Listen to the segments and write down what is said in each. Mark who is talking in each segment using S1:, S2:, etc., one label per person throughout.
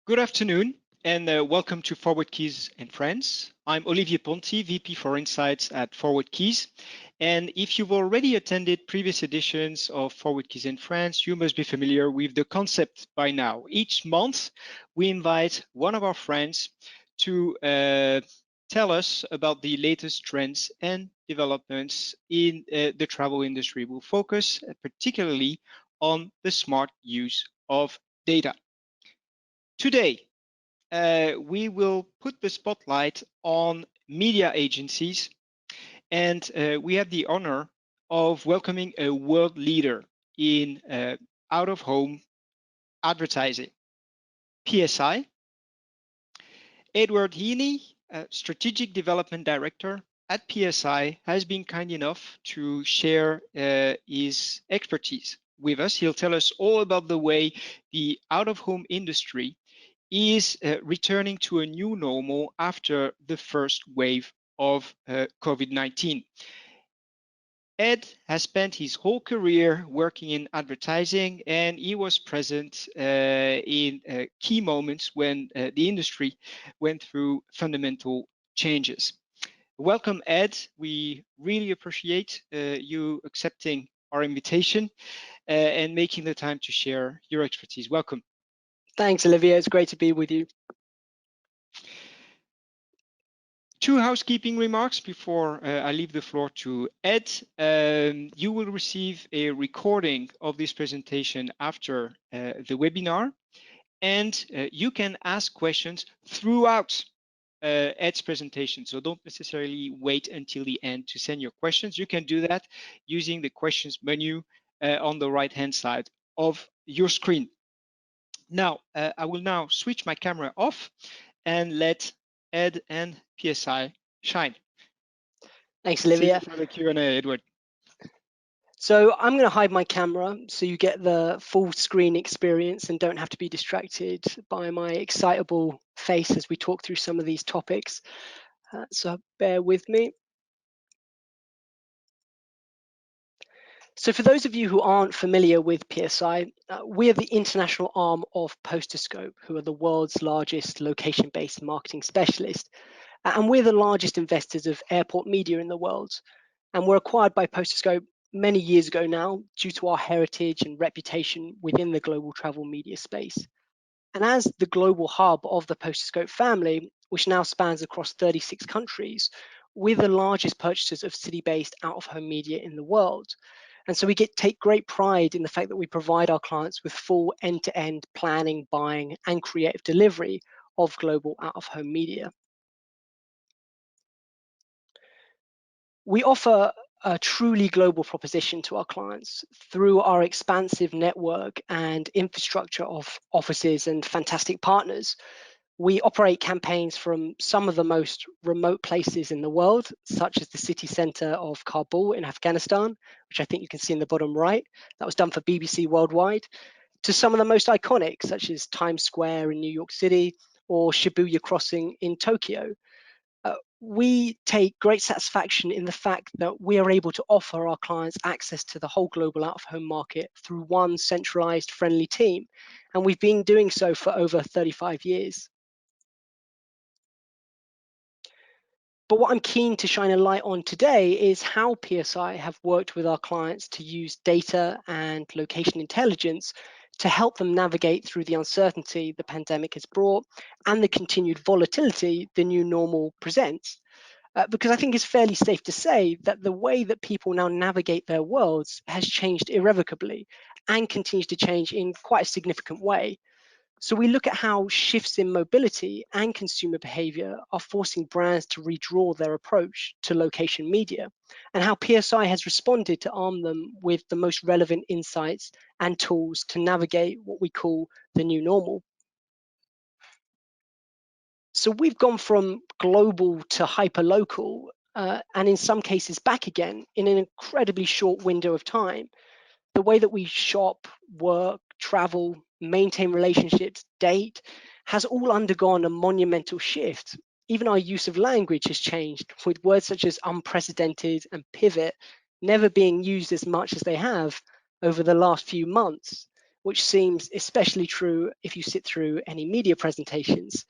S1: Good afternoon and welcome to Forwardkeys and Friends. I'm Olivier Ponti, VP for Insights at Forwardkeys. And if you've already attended previous editions of Forwardkeys and Friends, you must be familiar with the concept by now. Each month, we invite one of our friends to tell us about the latest trends and developments in the travel industry. We'll focus particularly on the smart use of data. Today, we will put the spotlight on media agencies, and we have the honor of welcoming a world leader in out-of-home advertising, PSI. Edward Heaney, Strategic Development Director at PSI, has been kind enough to share his expertise with us. He'll tell us all about the way the out-of-home industry is returning to a new normal after the first wave of COVID-19. Ed has spent his whole career working in advertising, and he was present in key moments when the industry went through fundamental changes. Welcome, Ed. We really appreciate you accepting our invitation and making the time to share your expertise. Welcome.
S2: Thanks, Olivier. It's great to be with you.
S1: Two housekeeping remarks before I leave the floor to Ed. You will receive a recording of this presentation after the webinar, and you can ask questions throughout Ed's presentation. So don't necessarily wait until the end to send your questions. You can do that using the questions menu on the right-hand side of your screen. Now, I will now switch my camera off and let Ed and PSI shine.
S2: Thanks, Olivier.
S1: See you for the Q&A, Edward.
S2: So I'm going to hide my camera so you get the full screen experience and don't have to be distracted by my excitable face as we talk through some of these topics. So bear with me. So for those of you who aren't familiar with PSI, we are the international arm of Posterscope, who are the world's largest location-based marketing specialist. And we're the largest investors of airport media in the world. And we're acquired by Posterscope many years ago now due to our heritage and reputation within the global travel media space. And as the global hub of the Posterscope family, which now spans across 36 countries, we're the largest purchasers of city-based out-of-home media in the world. And so we take great pride in the fact that we provide our clients with full end-to-end planning, buying, and creative delivery of global out-of-home media. We offer a truly global proposition to our clients through our expansive network and infrastructure of offices and fantastic partners. We operate campaigns from some of the most remote places in the world, such as the city center of Kabul in Afghanistan, which I think you can see in the bottom right. That was done for BBC Worldwide, to some of the most iconic, such as Times Square in New York City or Shibuya Crossing in Tokyo. We take great satisfaction in the fact that we are able to offer our clients access to the whole global out-of-home market through one centralized, friendly team. And we've been doing so for over 35 years. But what I'm keen to shine a light on today is how PSI have worked with our clients to use data and location intelligence to help them navigate through the uncertainty the pandemic has brought and the continued volatility the new normal presents. Because I think it's fairly safe to say that the way that people now navigate their worlds has changed irrevocably and continues to change in quite a significant way. So we look at how shifts in mobility and consumer behavior are forcing brands to redraw their approach to location media, and how PSI has responded to arm them with the most relevant insights and tools to navigate what we call the new normal. So we've gone from global to hyperlocal, and in some cases back again in an incredibly short window of time. The way that we shop, work, travel, maintain relationships, date, has all undergone a monumental shift. Even our use of language has changed, with words such as unprecedented and pivot never being used as much as they have over the last few months, which seems especially true if you sit through any media presentations.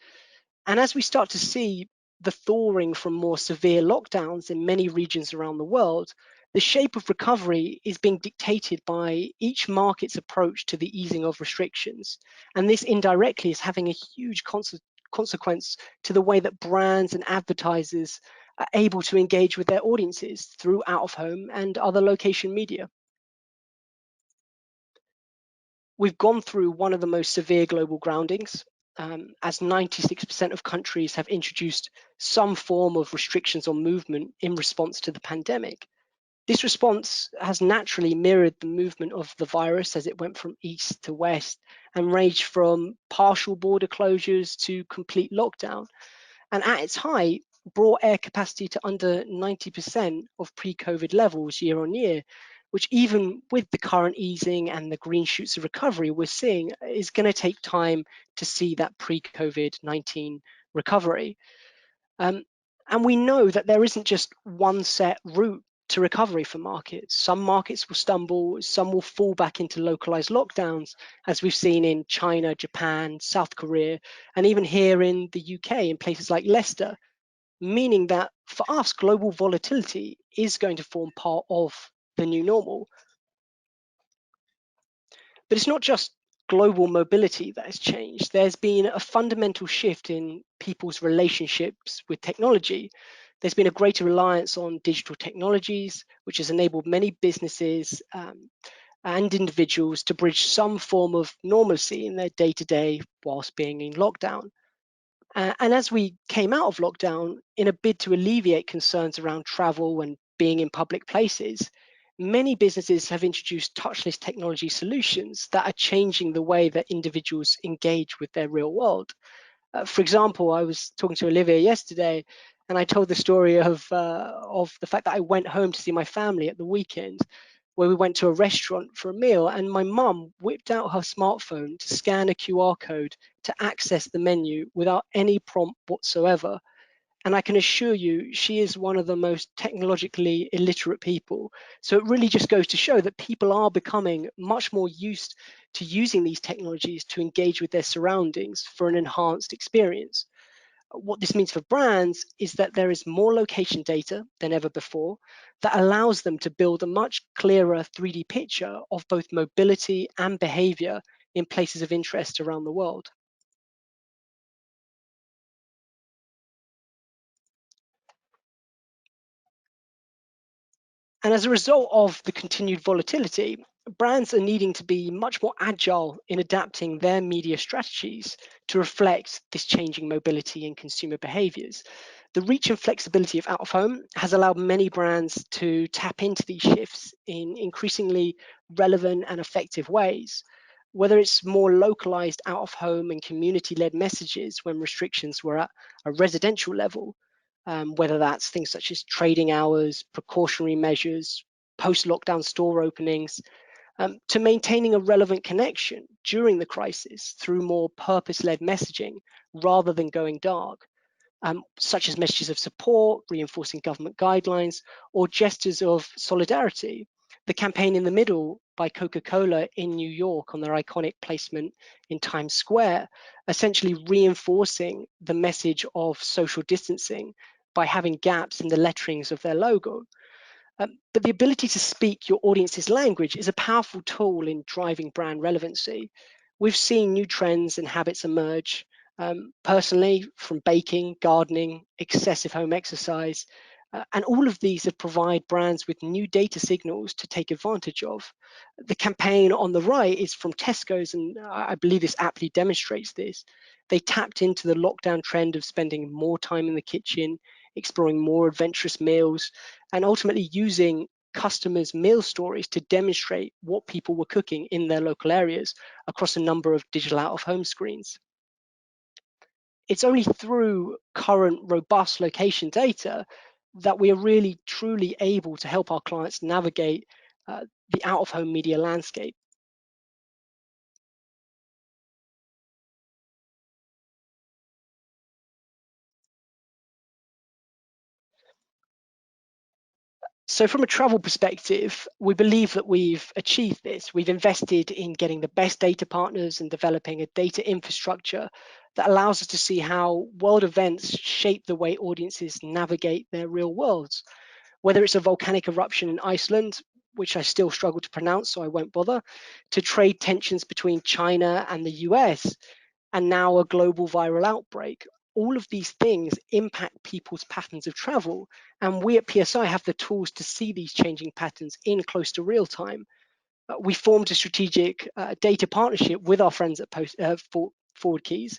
S2: And as we start to see the thawing from more severe lockdowns in many regions around the world, the shape of recovery is being dictated by each market's approach to the easing of restrictions. And this indirectly is having a huge consequence to the way that brands and advertisers are able to engage with their audiences through out of home and other location media. We've gone through one of the most severe global groundings, as 96% of countries have introduced some form of restrictions on movement in response to the pandemic. This response has naturally mirrored the movement of the virus as it went from east to west and ranged from partial border closures to complete lockdown. And at its height, brought air capacity to under 90% of pre-COVID levels year on year, which even with the current easing and the green shoots of recovery we're seeing is going to take time to see that pre-COVID-19 recovery. Um, and we know that there isn't just one set route to recovery for markets. Some markets will stumble, some will fall back into localized lockdowns, as we've seen in China, Japan, South Korea, and even here in the UK in places like Leicester, meaning that for us, global volatility is going to form part of the new normal. But it's not just global mobility that has changed. There's been a fundamental shift in people's relationships with technology. There's been a greater reliance on digital technologies, which has enabled many businesses and individuals to bridge some form of normalcy in their day-to-day whilst being in lockdown. And as we came out of lockdown, in a bid to alleviate concerns around travel and being in public places, many businesses have introduced touchless technology solutions that are changing the way that individuals engage with their real world. For example, I was talking to Olivia yesterday, and I told the story of the fact that I went home to see my family at the weekend, where we went to a restaurant for a meal, and my mum whipped out her smartphone to scan a QR code to access the menu without any prompt whatsoever. And I can assure you, she is one of the most technologically illiterate people. So it really just goes to show that people are becoming much more used to using these technologies to engage with their surroundings for an enhanced experience. What this means for brands is that there is more location data than ever before that allows them to build a much clearer 3D picture of both mobility and behavior in places of interest around the world. And as a result of the continued volatility, brands are needing to be much more agile in adapting their media strategies to reflect this changing mobility and consumer behaviors. The reach and flexibility of out of home has allowed many brands to tap into these shifts in increasingly relevant and effective ways. Whether it's more localized out of home and community led messages when restrictions were at a residential level, whether that's things such as trading hours, precautionary measures, post-lockdown store openings, to maintaining a relevant connection during the crisis through more purpose-led messaging rather than going dark, such as messages of support, reinforcing government guidelines, or gestures of solidarity. The campaign in the middle by Coca-Cola in New York on their iconic placement in Times Square, essentially reinforcing the message of social distancing by having gaps in the letterings of their logo. But the ability to speak your audience's language is a powerful tool in driving brand relevancy. We've seen new trends and habits emerge, personally, from baking, gardening, excessive home exercise, and all of these have provide brands with new data signals to take advantage of. The campaign on the right is from Tesco's, and I believe this aptly demonstrates this. They tapped into the lockdown trend of spending more time in the kitchen, exploring more adventurous meals, and ultimately using customers' meal stories to demonstrate what people were cooking in their local areas across a number of digital out-of-home screens. It's only through current robust location data that we are really truly able to help our clients navigate the out-of-home media landscape. So from a travel perspective, we believe that we've achieved this. We've invested in getting the best data partners and developing a data infrastructure that allows us to see how world events shape the way audiences navigate their real worlds. Whether it's a volcanic eruption in Iceland, which I still struggle to pronounce, so I won't bother, to trade tensions between China and the US, and now a global viral outbreak. All of these things impact people's patterns of travel, and we at PSI have the tools to see these changing patterns in close to real time. We formed a strategic data partnership with our friends at Forwardkeys,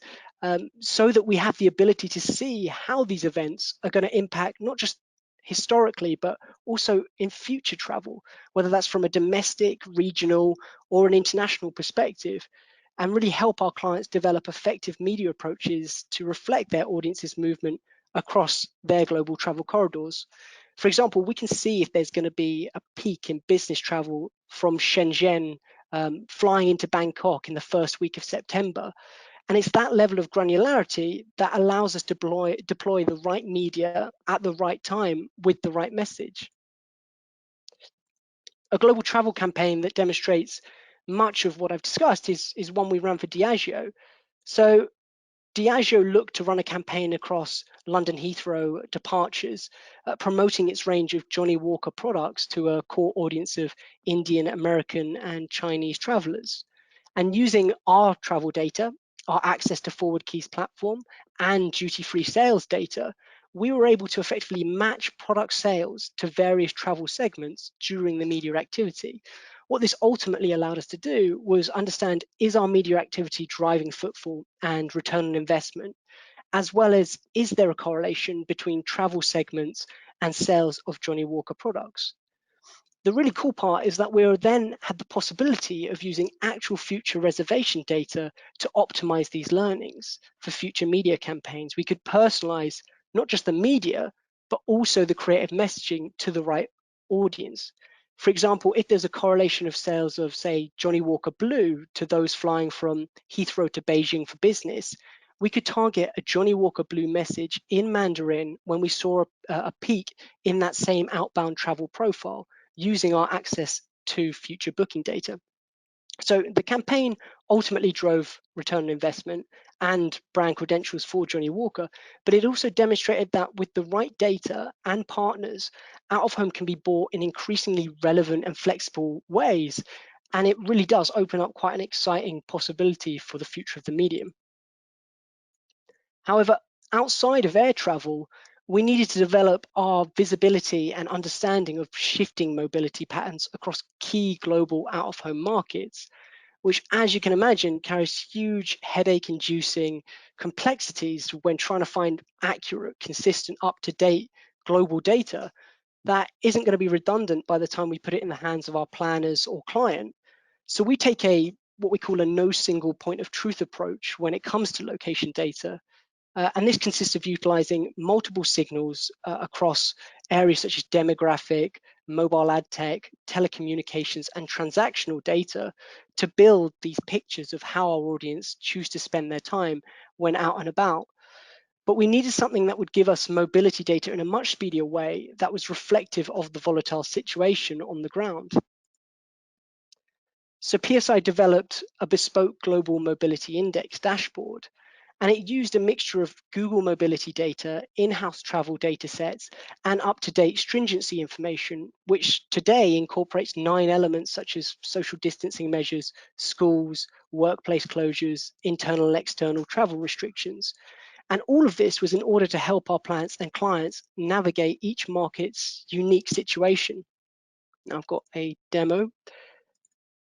S2: so that we have the ability to see how these events are going to impact not just historically, but also in future travel, whether that's from a domestic, regional, or an international perspective, and really help our clients develop effective media approaches to reflect their audience's movement across their global travel corridors. For example, we can see if there's going to be a peak in business travel from Shenzhen flying into Bangkok in the first week of September. And it's that level of granularity that allows us to deploy the right media at the right time with the right message. A global travel campaign that demonstrates much of what I've discussed is one we ran for Diageo. So Diageo looked to run a campaign across London Heathrow departures, promoting its range of Johnnie Walker products to a core audience of Indian, American, and Chinese travelers. And using our travel data, our access to Forwardkeys platform, and duty-free sales data, we were able to effectively match product sales to various travel segments during the media activity. What this ultimately allowed us to do was understand, is our media activity driving footfall and return on investment, as well as is there a correlation between travel segments and sales of Johnnie Walker products? The really cool part is that we then had the possibility of using actual future reservation data to optimize these learnings for future media campaigns. We could personalize not just the media, but also the creative messaging to the right audience. For example, if there's a correlation of sales of, say, Johnnie Walker Blue to those flying from Heathrow to Beijing for business, we could target a Johnnie Walker Blue message in Mandarin when we saw a peak in that same outbound travel profile, using our access to future booking data. So the campaign ultimately drove return on investment and brand credentials for Johnnie Walker, but it also demonstrated that with the right data and partners, out of home can be bought in increasingly relevant and flexible ways. And it really does open up quite an exciting possibility for the future of the medium. However, outside of air travel, we needed to develop our visibility and understanding of shifting mobility patterns across key global out-of-home markets, which, as you can imagine, carries huge headache-inducing complexities when trying to find accurate, consistent, up-to-date global data that isn't going to be redundant by the time we put it in the hands of our planners or client. So we take what we call a no single point of truth approach when it comes to location data. And this consists of utilizing multiple signals across areas such as demographic, mobile ad tech, telecommunications, and transactional data to build these pictures of how our audience choose to spend their time when out and about. But we needed something that would give us mobility data in a much speedier way that was reflective of the volatile situation on the ground. So PSI developed a bespoke global mobility index dashboard, and it used a mixture of Google mobility data, in-house travel data sets, and up-to-date stringency information, which today incorporates 9 elements such as social distancing measures, schools, workplace closures, internal and external travel restrictions. And all of this was in order to help our plants and clients navigate each market's unique situation. Now I've got a demo.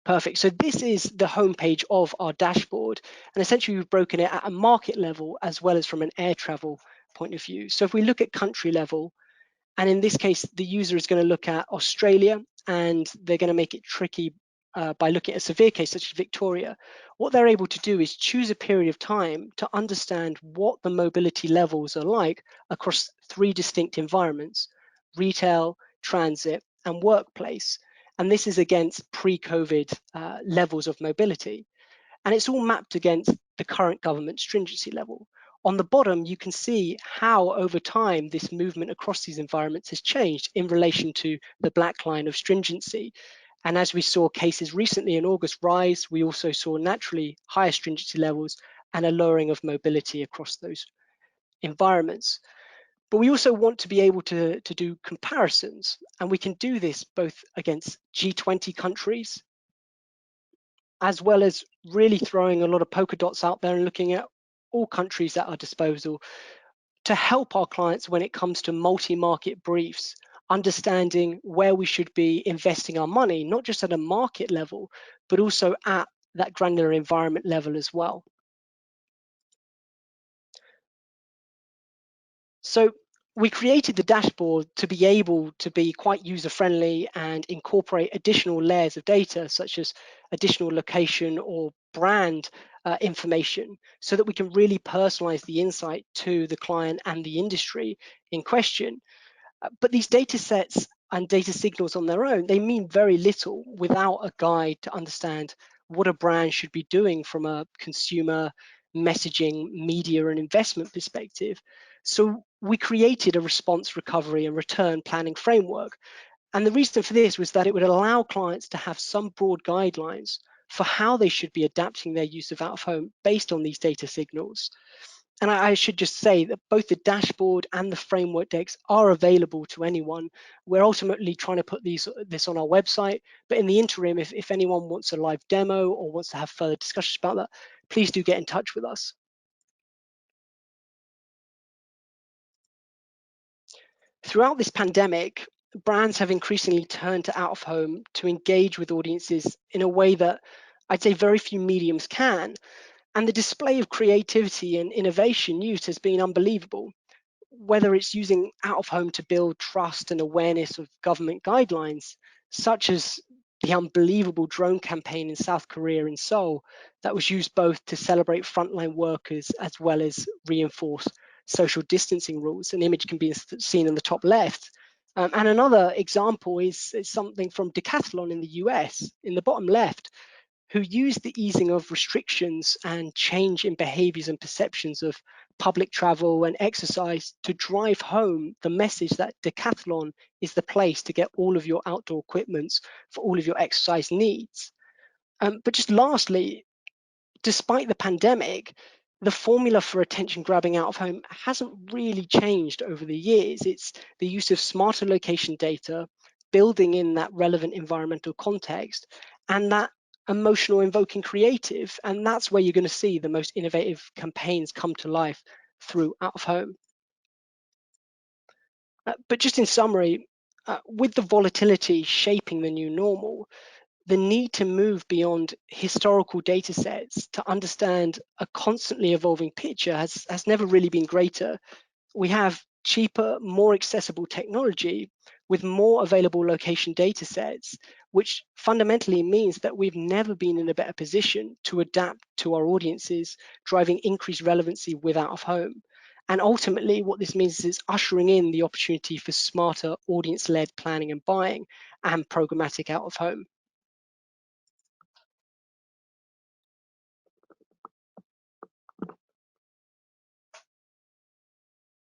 S2: Perfect. So this is the homepage of our dashboard. And essentially, we've broken it at a market level as well as from an air travel point of view. So if we look at country level, and in this case, the user is going to look at Australia, and they're going to make it tricky by looking at a severe case such as Victoria. What they're able to do is choose a period of time to understand what the mobility levels are like across 3 distinct environments: retail, transit, and workplace. And this is against pre-COVID levels of mobility. And it's all mapped against the current government stringency level. On the bottom, you can see how over time this movement across these environments has changed in relation to the black line of stringency. And as we saw cases recently in August rise, we also saw naturally higher stringency levels and a lowering of mobility across those environments. But we also want to be able to do comparisons, and we can do this both against G20 countries, as well as really throwing a lot of polka dots out there and looking at all countries at our disposal to help our clients when it comes to multi-market briefs, understanding where we should be investing our money, not just at a market level, but also at that granular environment level as well. So we created the dashboard to be able to be quite user-friendly and incorporate additional layers of data, such as additional location or brand information, so that we can really personalize the insight to the client and the industry in question. But these data sets and data signals on their own, they mean very little without a guide to understand what a brand should be doing from a consumer messaging, media, and investment perspective. So we created a response, recovery, and return planning framework. And the reason for this was that it would allow clients to have some broad guidelines for how they should be adapting their use of out of home based on these data signals. And I should just say that both the dashboard and the framework decks are available to anyone. We're ultimately trying to put this on our website, but in the interim, if anyone wants a live demo or wants to have further discussions about that, please do get in touch with us. Throughout this pandemic, brands have increasingly turned to out of home to engage with audiences in a way that I'd say very few mediums can. And the display of creativity and innovation used has been unbelievable. Whether it's using out of home to build trust and awareness of government guidelines, such as the unbelievable drone campaign in South Korea in Seoul that was used both to celebrate frontline workers as well as reinforce social distancing rules. An image can be seen in the top left. And another example is something from Decathlon in the US in the bottom left, who used the easing of restrictions and change in behaviors and perceptions of public travel and exercise to drive home the message that Decathlon is the place to get all of your outdoor equipment for all of your exercise needs. But just lastly, despite the pandemic, the formula for attention grabbing out of home hasn't really changed over the years. It's the use of smarter location data, building in that relevant environmental context, and that emotional invoking creative. And that's where you're going to see the most innovative campaigns come to life through out of home. But just in summary, with the volatility shaping the new normal, the need to move beyond historical data sets to understand a constantly evolving picture has never really been greater. We have cheaper, more accessible technology with more available location data sets, which fundamentally means that we've never been in a better position to adapt to our audiences, driving increased relevancy with out of home. And ultimately, what this means is ushering in the opportunity for smarter audience-led planning and buying and programmatic out of home.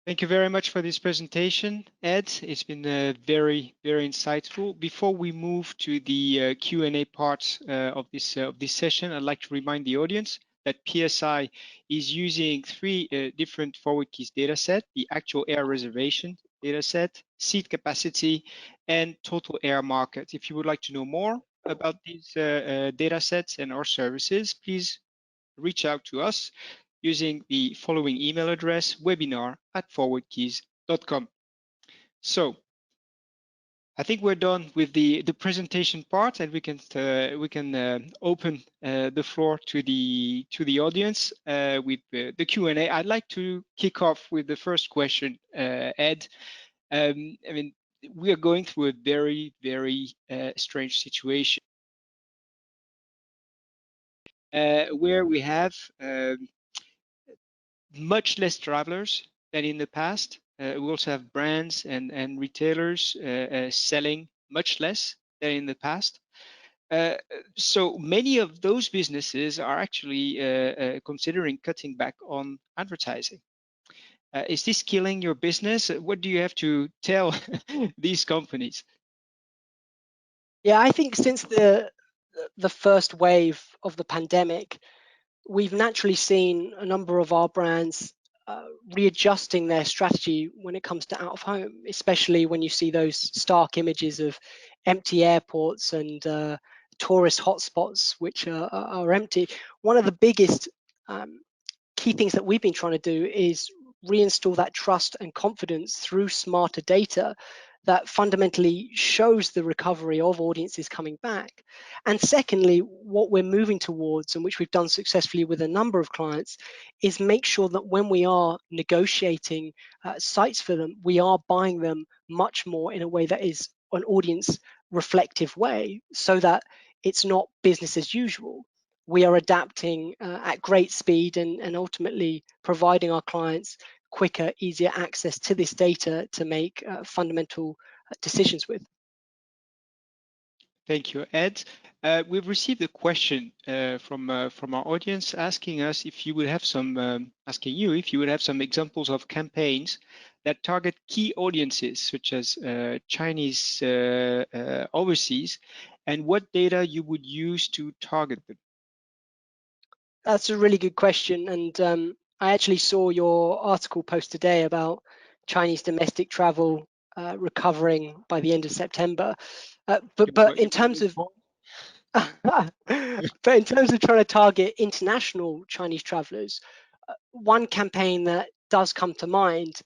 S1: Thank you very much for this presentation, Ed. It's been very, very insightful. Before we move to the Q&A part of this session, I'd like to remind the audience that PSI is using three different Forwardkeys data set: the actual air reservation data set, seat capacity, and total air market. If you would like to know more about these data sets and our services, please reach out to us using the following email address, webinar@forwardkeys.com. So I think we're done with the presentation part, and we can open the floor to the audience with the Q&A. I'd like to kick off with the first question, Ed. I mean, we are going through a very, very strange situation where we have much less travelers than in the past. We also have brands and retailers selling much less than in the past. So many of those businesses are actually considering cutting back on advertising. Is this killing your business? What do you have to tell these companies?
S2: Yeah, I think since the first wave of the pandemic, we've naturally seen a number of our brands readjusting their strategy when it comes to out of home, especially when you see those stark images of empty airports and tourist hotspots which are empty. One of the biggest um, key things that we've been trying to do is reinstall that trust and confidence through smarter data that fundamentally shows the recovery of audiences coming back. And secondly, what we're moving towards, and which we've done successfully with a number of clients, is make sure that when we are negotiating sites for them, we are buying them much more in a way that is an audience reflective way, so that it's not business as usual. We are adapting at great speed and ultimately providing our clients quicker, easier access to this data to make fundamental decisions with.
S1: Thank you, Ed. We've received a question from our audience asking us if you would have some asking you if you would have some examples of campaigns that target key audiences such as Chinese overseas, and what data you would use to target them.
S2: That's a really good question. And I actually saw your article post today about Chinese domestic travel recovering by the end of September. But in terms of but in terms of trying to target international Chinese travelers, one campaign that does come to mind,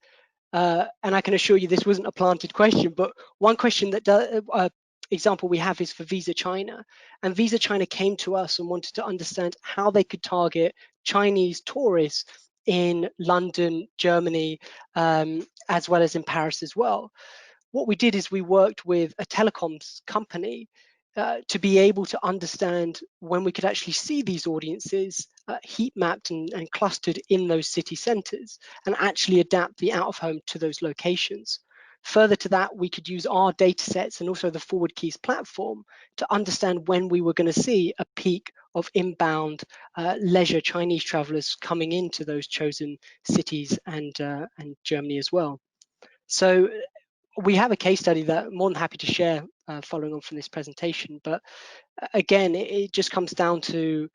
S2: and I can assure you this wasn't a planted question, but one question that example we have is for Visa China. And Visa China came to us and wanted to understand how they could target Chinese tourists in London, Germany, as well as in Paris as well. What we did is we worked with a telecoms company to be able to understand when we could actually see these audiences heat mapped and clustered in those city centers and actually adapt the out of home to those locations. Further to that, we could use our data sets and also the Forwardkeys platform to understand when we were going to see a peak of inbound leisure Chinese travelers coming into those chosen cities and Germany as well. So we have a case study that I'm more than happy to share following on from this presentation. But again, it just comes down to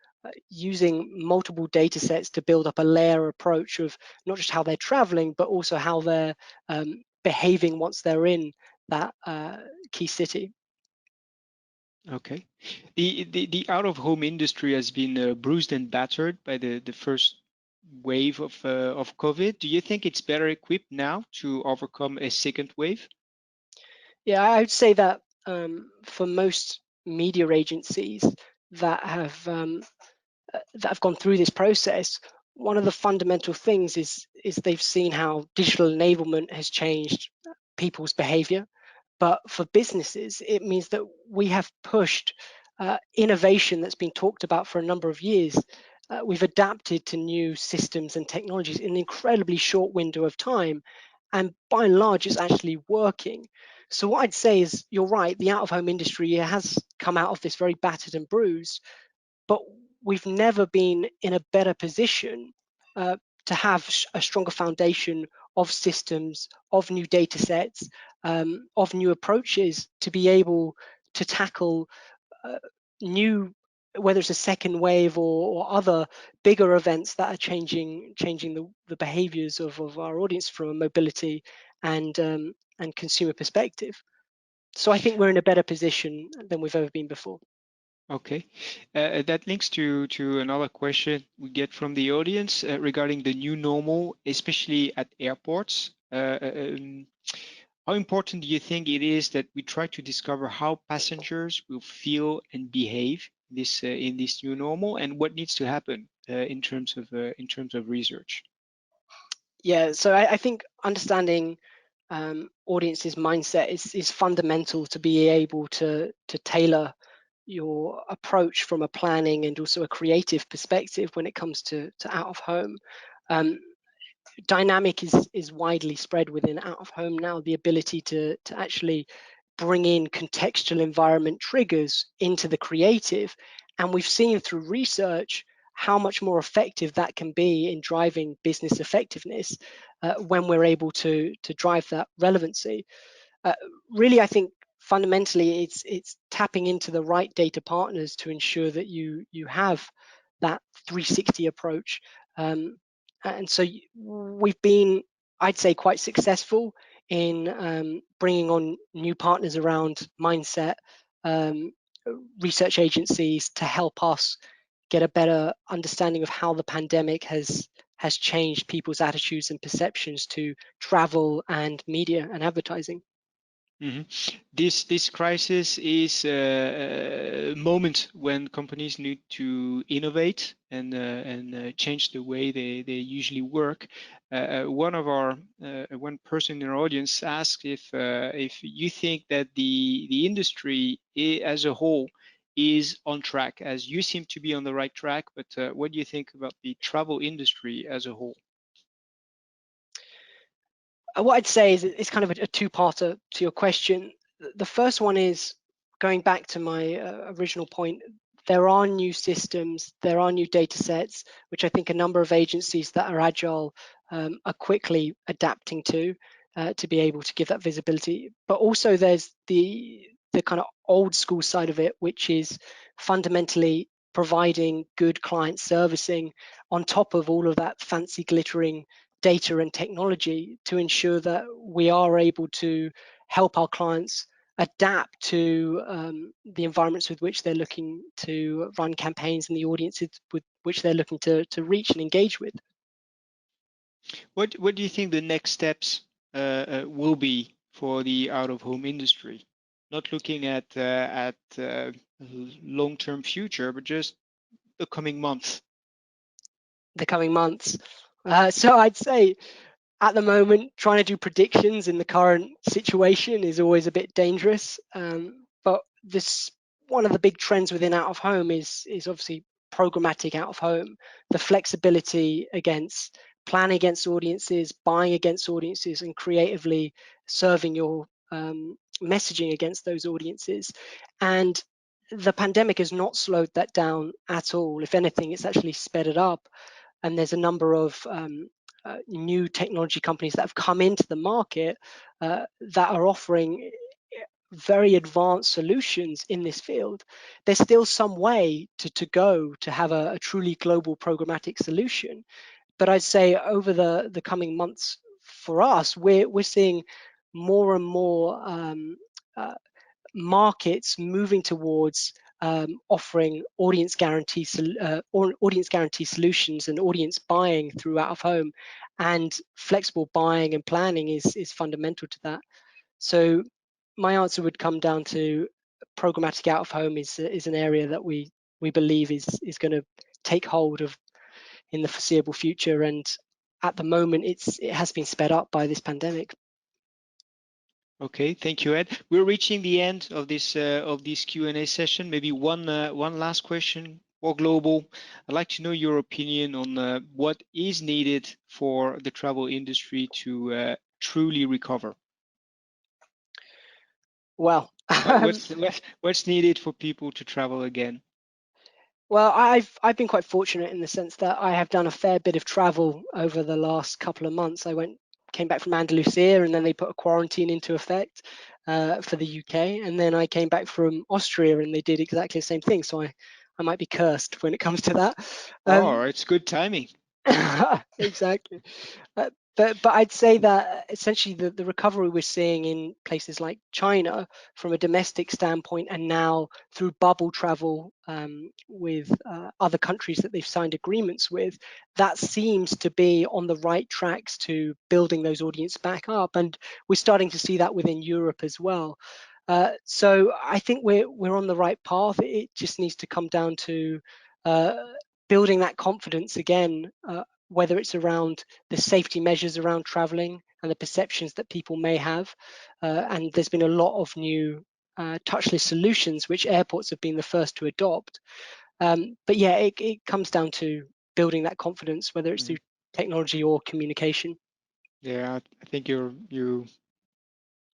S2: using multiple data sets to build up a layer approach of not just how they're traveling, but also how they're behaving once they're in that key city.
S1: Okay. The out of home industry has been bruised and battered by the first wave of COVID. Do you think it's better equipped now to overcome a second wave?
S2: Yeah, I would say that for most media agencies that have gone through this process, one of the fundamental things is they've seen how digital enablement has changed people's behavior. But for businesses, it means that we have pushed innovation that's been talked about for a number of years. We've adapted to new systems and technologies in an incredibly short window of time. And by and large, it's actually working. So, what I'd say is, you're right, the out of home industry has come out of this very battered and bruised, but we've never been in a better position uh, to have a stronger foundation of systems, of new data sets, of new approaches to be able to tackle uh, new, whether it's a second wave or other bigger events that are changing the behaviors of our audience from a mobility and consumer perspective. So I think we're in a better position than we've ever been before.
S1: Okay. That links to another question we get from the audience regarding the new normal, especially at airports. How important do you think it is that we try to discover how passengers will feel and behave in this new normal, and what needs to happen in terms of research?
S2: Yeah, so I think understanding audiences' mindset is fundamental to be able to tailor your approach from a planning and also a creative perspective when it comes to out of home. Um, Dynamic is widely spread within out of home now. The ability to actually bring in contextual environment triggers into the creative. And we've seen through research how much more effective that can be in driving business effectiveness when we're able to drive that relevancy. Uh, Really, I think fundamentally it's tapping into the right data partners to ensure that you have that 360 approach. And so we've been, I'd say, quite successful in bringing on new partners around mindset, um, research agencies to help us get a better understanding of how the pandemic has changed people's attitudes and perceptions to travel and media and advertising.
S1: Mhm. This crisis is a moment when companies need to innovate and change the way they usually work. One person in our audience asked if you think that the industry as a whole is on track, as you seem to be on the right track. But what do you think about the travel industry as a whole?
S2: What I'd say is it's kind of a two-parter to your question. The first one is going back to my original point. There are new systems, there are new data sets, which I think a number of agencies that are agile are quickly adapting to be able to give that visibility. But also there's the kind of old school side of it, which is fundamentally providing good client servicing on top of all of that fancy glittering data and technology to ensure that we are able to help our clients adapt to the environments with which they're looking to run campaigns and the audiences with which they're looking to reach and engage with.
S1: What do you think the next steps will be for the out-of-home industry? Not looking at long-term future, but just the coming months.
S2: The coming months. So I'd say at the moment, trying to do predictions in the current situation is always a bit dangerous. But this one of the big trends within out of home is obviously programmatic out of home, the flexibility against planning against audiences, buying against audiences, and creatively serving your messaging against those audiences. And the pandemic has not slowed that down at all. If anything, it's actually sped it up. And there's a number of new technology companies that have come into the market that are offering very advanced solutions in this field. There's still some way to go to have a truly global programmatic solution. But I'd say over the coming months for us, we're seeing more and more uh, markets moving towards offering audience guarantee solutions and audience buying through out of home, and flexible buying and planning is fundamental to that. So my answer would come down to programmatic out of home is an area that we believe is going to take hold of in the foreseeable future, and at the moment it has been sped up by this pandemic.
S1: Okay, thank you, Ed. We're reaching the end of this Q&A session. Maybe one last question, more global. I'd like to know your opinion on what is needed for the travel industry to truly recover.
S2: Well,
S1: What's needed for people to travel again?
S2: well, I've been quite fortunate in the sense that I have done a fair bit of travel over the last couple of months. Came back from Andalusia, and then they put a quarantine into effect for the UK, and then I came back from Austria, and they did exactly the same thing. So I might be cursed when it comes to that.
S1: Oh, it's good timing.
S2: Exactly. But I'd say that essentially the recovery we're seeing in places like China from a domestic standpoint, and now through bubble travel with other countries that they've signed agreements with, that seems to be on the right tracks to building those audience back up, and we're starting to see that within Europe as well. So I think we're on the right path. It just needs to come down to uh, building that confidence again, whether it's around the safety measures around traveling and the perceptions that people may have. And there's been a lot of new touchless solutions, which airports have been the first to adopt. But yeah, it comes down to building that confidence, whether it's through technology or communication.
S1: Yeah, I think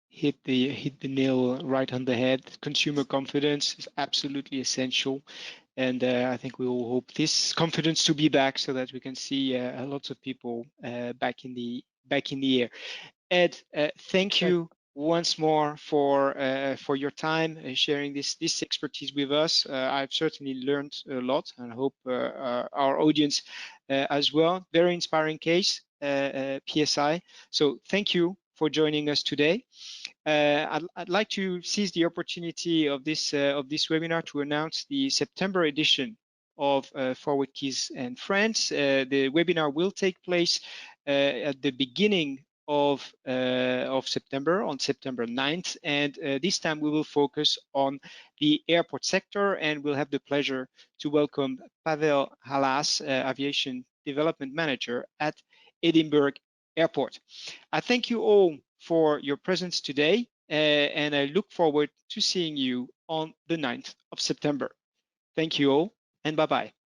S1: hit the nail right on the head. Consumer confidence is absolutely essential, and I think we all hope this confidence to be back so that we can see lots of people back in the air. Ed, thank
S2: So
S1: you once more for your time sharing this expertise with us. I've certainly learned a lot, and hope our audience as well. Very inspiring case, PSI. So thank you for joining us today. I'd like to seize the opportunity of this webinar to announce the September edition of Forwardkeys and Friends. The webinar will take place at the beginning of September, on September 9th, and this time we will focus on the airport sector, and we'll have the pleasure to welcome Pavel Halas, Aviation Development Manager at Edinburgh Airport. I thank you all for your presence today, and I look forward to seeing you on the 9th of September. Thank you all, and bye-bye.